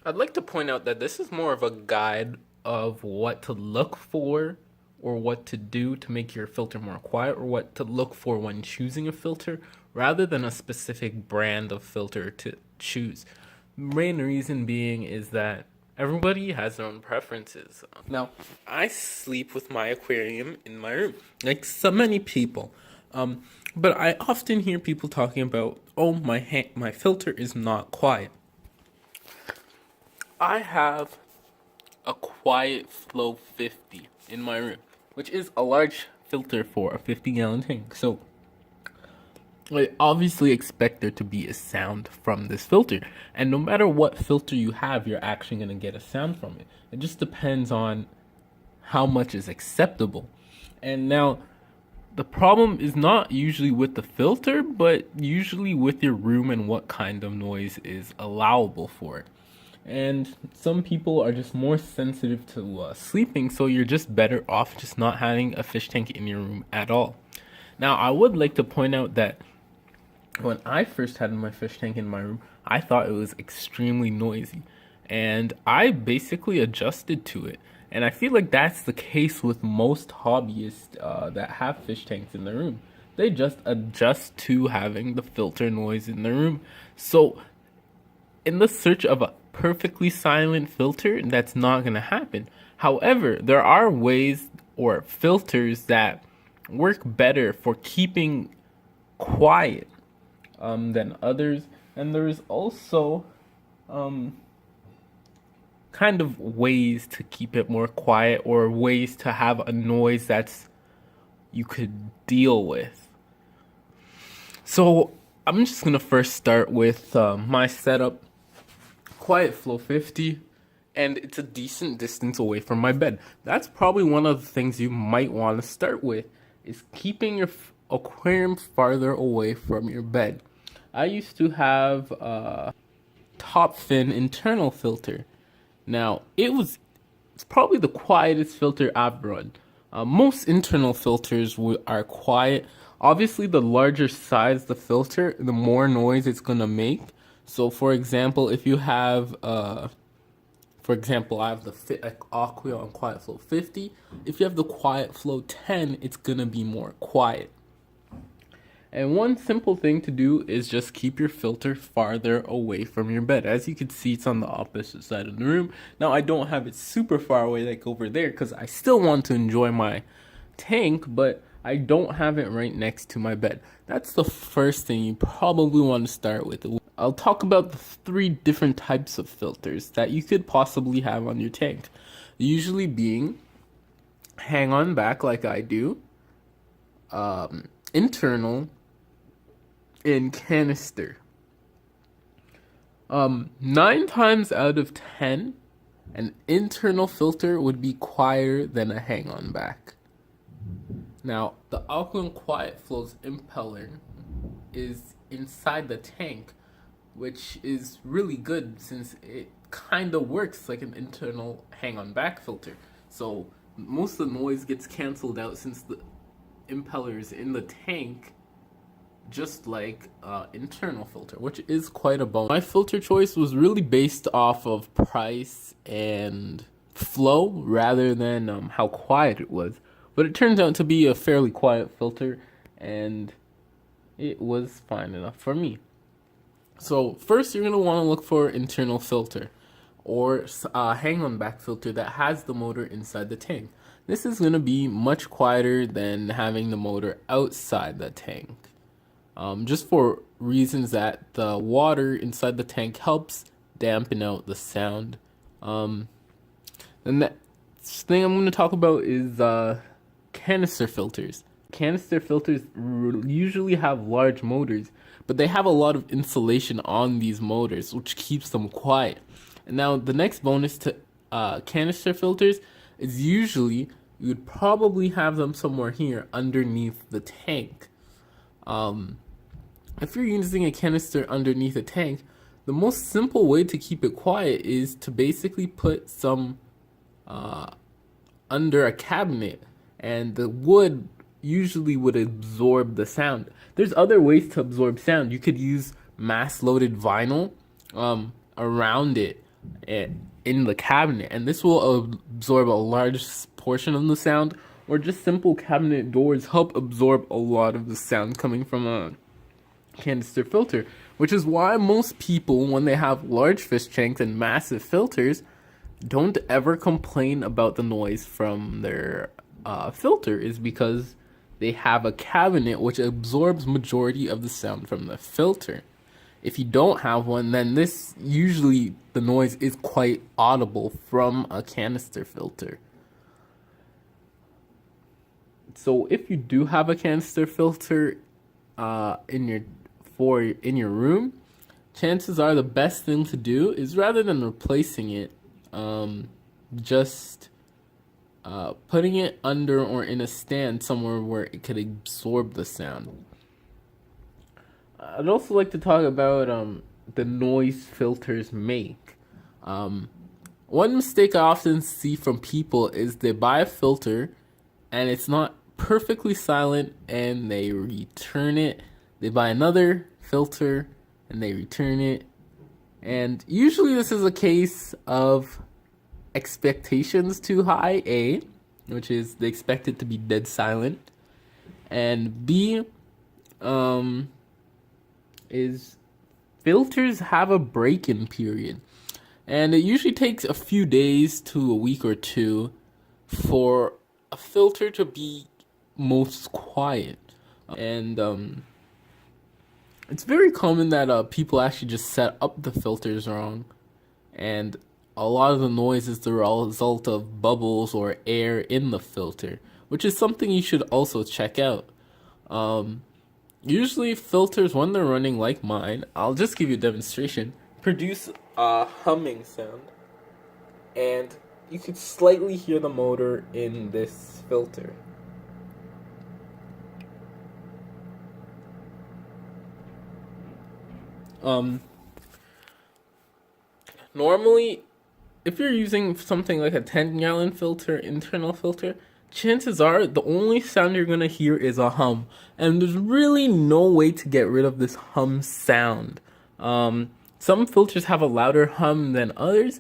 I'd like to point out that this is more of a guide of what to look for or what to do to make your filter more quiet or what to look for when choosing a filter rather than a specific brand of filter to choose. Main reason being is that everybody has their own preferences. Now, I sleep with my aquarium in my room, like so many people. But I often hear people talking about, oh, my filter is not quiet. I have a Quiet Flow 50 in my room, which is a large filter for a 50-gallon tank. So I obviously expect there to be a sound from this filter. And no matter what filter you have, you're actually going to get a sound from it. It just depends on how much is acceptable. And now, the problem is not usually with the filter, but usually with your room and what kind of noise is allowable for it. And some people are just more sensitive to sleeping, so you're just better off just not having a fish tank in your room at all. Now, I would like to point out that when I first had my fish tank in my room, I thought it was extremely noisy, and I basically adjusted to it. And I feel like that's the case with most hobbyists that have fish tanks in their room. They just adjust to having the filter noise in their room. So, in the search of a perfectly silent filter, that's not going to happen. However, there are ways or filters that work better for keeping quiet than others, and there's also kind of ways to keep it more quiet or ways to have a noise that's you could deal with. So I'm just gonna first start with my setup. Quiet Flow 50, and it's a decent distance away from my bed. That's probably one of the things you might want to start with, is keeping your aquarium farther away from your bed. I used to have a top fin internal filter. Now, it's probably the quietest filter I've run. Most internal filters are quiet. Obviously, the larger size the filter, the more noise it's gonna make. So, for example, if you have, I have the Aquarium Quiet Flow 50. If you have the Quiet Flow 10, it's gonna be more quiet. And one simple thing to do is just keep your filter farther away from your bed. As you can see, it's on the opposite side of the room. Now, I don't have it super far away like over there because I still want to enjoy my tank, but I don't have it right next to my bed. That's the first thing you probably want to start with. I'll talk about the 3 different types of filters that you could possibly have on your tank. Usually being hang on back like I do, internal, and canister. 9 times out of 10, an internal filter would be quieter than a hang on back. Now, the Aquarium Quiet Flow's impeller is inside the tank, which is really good since it kind of works like an internal hang-on back filter. So most of the noise gets canceled out since the impeller is in the tank, just like internal filter, which is quite a bonus. My filter choice was really based off of price and flow rather than how quiet it was. But it turns out to be a fairly quiet filter, and it was fine enough for me. So first, you're going to want to look for internal filter or hang-on back filter that has the motor inside the tank. This is going to be much quieter than having the motor outside the tank. Just for reasons that the water inside the tank helps dampen out the sound. The next thing I'm going to talk about is canister filters. Canister filters usually have large motors, but they have a lot of insulation on these motors, which keeps them quiet. And now the next bonus to canister filters is usually you would probably have them somewhere here underneath the tank. If you're using a canister underneath a tank, the most simple way to keep it quiet is to basically put some under a cabinet, and the wood usually would absorb the sound. There's other ways to absorb sound. You could use mass loaded vinyl around it, in the cabinet, and this will absorb a large portion of the sound, or just simple cabinet doors help absorb a lot of the sound coming from a canister filter, which is why most people, when they have large fish tanks and massive filters, don't ever complain about the noise from their filter, is because they have a cabinet which absorbs majority of the sound from the filter. If you don't have one, then this usually the noise is quite audible from a canister filter. So if you do have a canister filter in your room, chances are the best thing to do is, rather than replacing it, just putting it under or in a stand somewhere where it could absorb the sound. I'd also like to talk about the noise filters make. One mistake I often see from people is they buy a filter and it's not perfectly silent and they return it. They buy another filter and they return it. And usually this is a case of expectations too high, A, which is they expect it to be dead silent, and B, is filters have a break-in period, and it usually takes a few days to a week or two for a filter to be most quiet. And it's very common that people actually just set up the filters wrong, and a lot of the noise is the result of bubbles or air in the filter, which is something you should also check out. Usually filters, when they're running like mine, I'll just give you a demonstration, produce a humming sound, and you could slightly hear the motor in this filter. Normally, if you're using something like a 10-gallon filter, internal filter, chances are the only sound you're going to hear is a hum. And there's really no way to get rid of this hum sound. Some filters have a louder hum than others,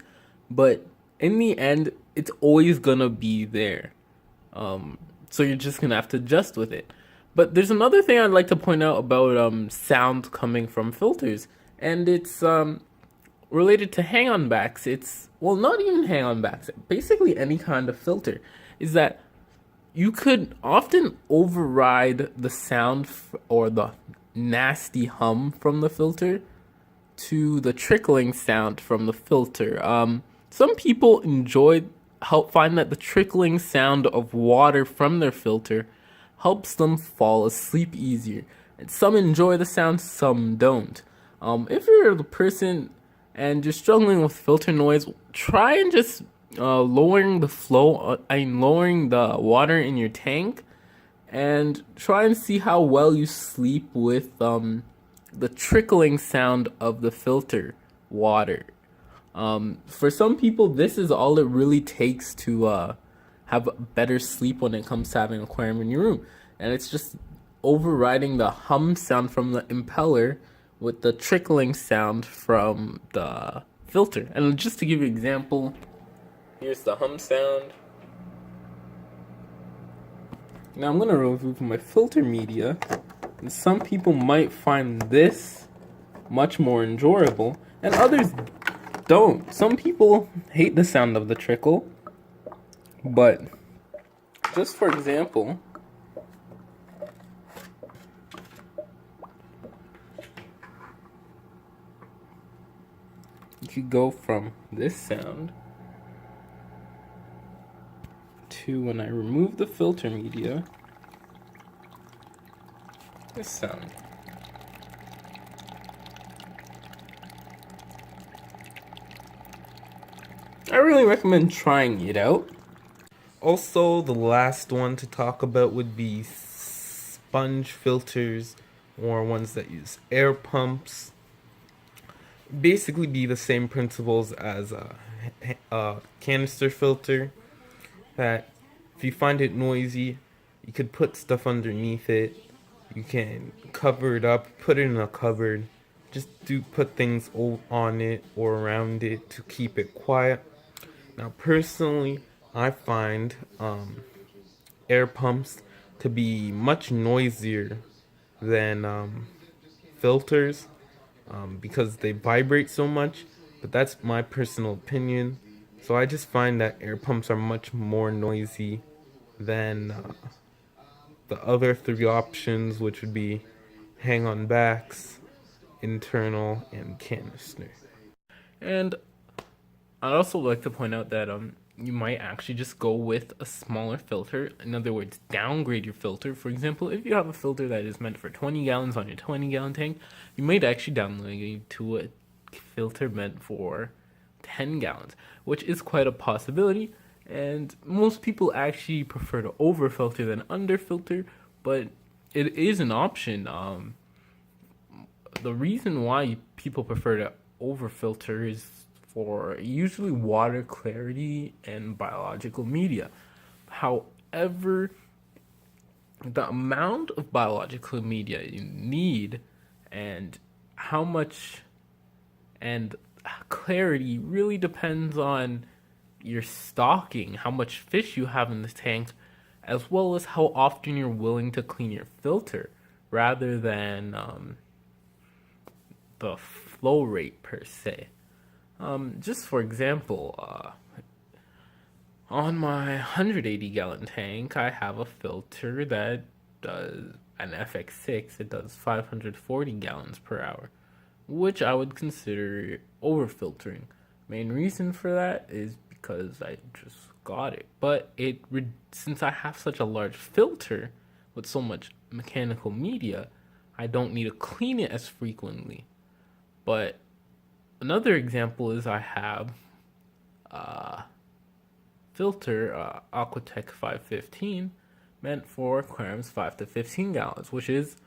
but in the end, it's always going to be there. So you're just going to have to adjust with it. But there's another thing I'd like to point out about sound coming from filters, and it's related to hang-on backs. It's, well, not even hang-on backs, basically any kind of filter, is that you could often override the sound or the nasty hum from the filter to the trickling sound from the filter. Some people find that the trickling sound of water from their filter helps them fall asleep easier. And some enjoy the sound, some don't. If you're the person and you're struggling with filter noise, try and just lowering the water in your tank, and try and see how well you sleep with the trickling sound of the filter water. For some people, this is all it really takes to have better sleep when it comes to having an aquarium in your room, and it's just overriding the hum sound from the impeller with the trickling sound from the filter. And just to give you an example, here's the hum sound. Now I'm going to remove my filter media, and some people might find this much more enjoyable, and others don't. Some people hate the sound of the trickle, but just for example, you could go from this sound to, when I remove the filter media, this sound. I really recommend trying it out. Also, the last one to talk about would be sponge filters, or ones that use air pumps. Basically be the same principles as a canister filter, that if you find it noisy, you could put stuff underneath it. You can cover it up, put it in a cupboard, just do put things on it or around it to keep it quiet. Now, personally, I find air pumps to be much noisier than filters because they vibrate so much. But that's my personal opinion. So I just find that air pumps are much more noisy than the other three options, which would be hang on backs, internal, and canister. And I'd also like to point out that you might actually just go with a smaller filter. In other words, downgrade your filter. For example, if you have a filter that is meant for 20 gallons on your 20-gallon tank, you might actually downgrade to a filter meant for 10 gallons, which is quite a possibility. And most people actually prefer to overfilter than underfilter, but it is an option. The reason why people prefer to overfilter is for usually water clarity and biological media. However, the amount of biological media you need and how much and clarity really depends on your stocking, how much fish you have in the tank, as well as how often you're willing to clean your filter rather than the flow rate per se. Just for example, on my 180 gallon tank, I have a filter that does an FX6. It does 540 gallons per hour, which I would consider overfiltering. Main reason for that is because I just got it. But since I have such a large filter with so much mechanical media, I don't need to clean it as frequently. But another example is I have a filter, Aquatech 515, meant for aquariums 5 to 15 gallons, which is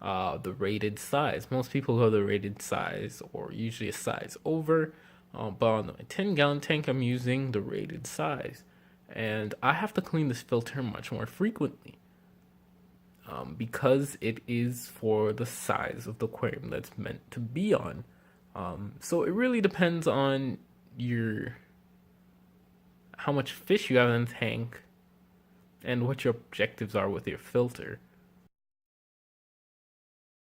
the rated size. Most people go the rated size or usually a size over. But on my 10-gallon tank, I'm using the rated size. And I have to clean this filter much more frequently because it is for the size of the aquarium that's meant to be on. So it really depends on your how much fish you have in the tank and what your objectives are with your filter.